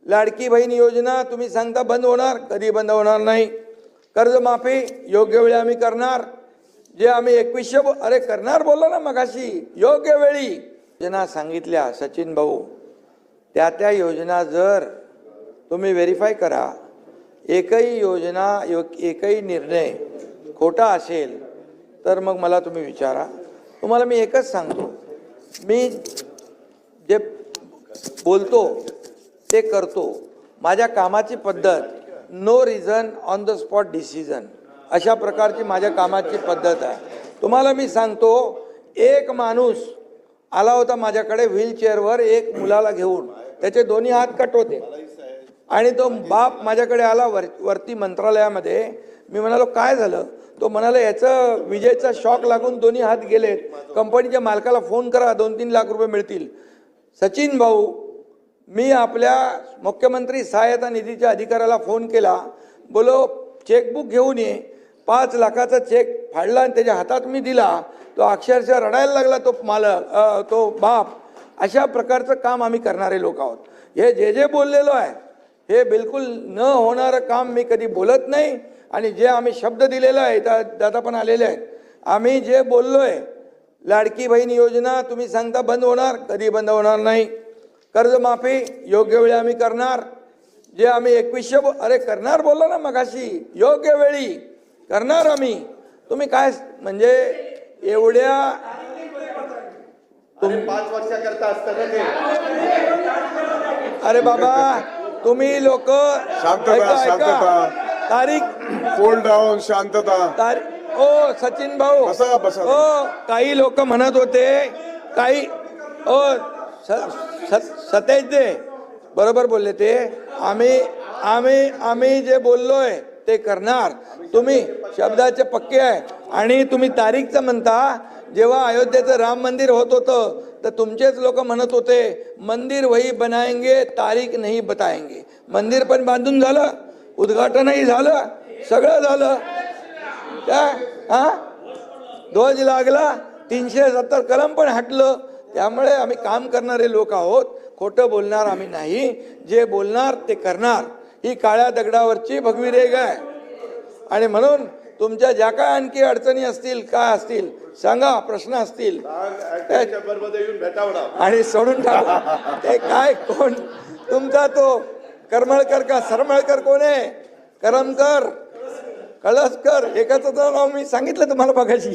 लाडकी बहीण योजना तुम्ही सांगता बंद होणार, कधी बंद होणार नाही. कर्जमाफी योग्य वेळी आम्ही करणार. जे आम्ही 2100 अरे करणार बोललो ना मगाशी, योग्य वेळी योजना सांगितल्या सचिन भाऊ, त्या योजना जर तुम्ही व्हेरीफाय करा, एकही योजना एकही निर्णय खोटा असेल तर मग मला तुम्ही विचारा. तुम्हाला मी एकच सांगतो, मी जे बोलतो ते करतो. माझ्या कामाची पद्धत no reason on the spot decision, अशा प्रकारची माझ्या कामाची पद्धत आहे. तुम्हाला मी सांगतो, एक माणूस आला होता माझ्याकडे व्हीलचेअरवर एक मुलाला घेऊन, त्याचे दोन्ही हात कट होते आणि तो बाप माझ्याकडे आला वरती मंत्रालयामध्ये. मी म्हणालो काय झालं? तो म्हणाला याचं विजेचा शॉक लागून दोन्ही हात गेलेत, कंपनीच्या मालकाला फोन करा, 2-3 लाख रुपये मिळतील. सचिन भाऊ, मी आपल्या मुख्यमंत्री सहायता निधीच्या अधिकाऱ्याला फोन केला, बोलो चेकबुक घेऊन ये. 5 लाखाचा चेक फाडला आणि त्याच्या हातात मी दिला. तो अक्षरशः रडायला लागला, तो मालक, तो बाप. अशा प्रकारचं काम आम्ही करणारे लोक आहोत. हे जे बोललेलो आहे हे बिलकुल न होणारं काम मी कधी बोलत नाही. आणि जे आम्ही शब्द दिलेला आहे, दादा पण आलेले आहेत, आम्ही जे बोललोय, लाडकी बहीण योजना तुम्ही सांगता बंद होणार, कधी बंद होणार नाही. कर्जमाफी योग्य वेळी आम्ही करणार. जे आम्ही 2100 अरे करणार बोललो ना मगाशी, योग्य वेळी करणार आम्ही. तुम्ही काय म्हणजे एवढ्या 5 वर्षाकरता असतं ना ते. अरे बाबा तुम्ही लोक तारीख कूल डाऊन, शांतता. ओ सचिन भाऊ, ओ काही लोक म्हणत होते, काही ओ सतेज दे बरोबर बोलले ते. आम्ही जे बोललोय ते करणार. तुम्ही शब्दाचे पक्के आहे. आणि तुम्ही तारीखचं म्हणता. जेव्हा अयोध्येचं राम मंदिर होत होतं तर तुमचेच लोक म्हणत होते मंदिर वही बनाएंगे, तारीख नहीं बताएंगे. मंदिर पण बांधून झालं, उद्घाटनही झालं, सगळं झालं. ध्वज लागला, 370 कलम पण हटलं. त्यामुळे आम्ही काम करणारे लोक आहोत, खोटं बोलणार आम्ही नाही. जे बोलणार ते करणार. ही काळ्या दगडावरची भगवी रेघ आहे. आणि म्हणून तुमच्या ज्या काय आणखी अडचणी असतील, काय असतील सांगा, प्रश्न असतील आणि सोडून टाका. ते काय कोण तुमचा तो करमळकर का सरमळकर कोण आहे? करमकर, कळसकर, एकाचं नाव मी सांगितलं तुम्हाला बघायची.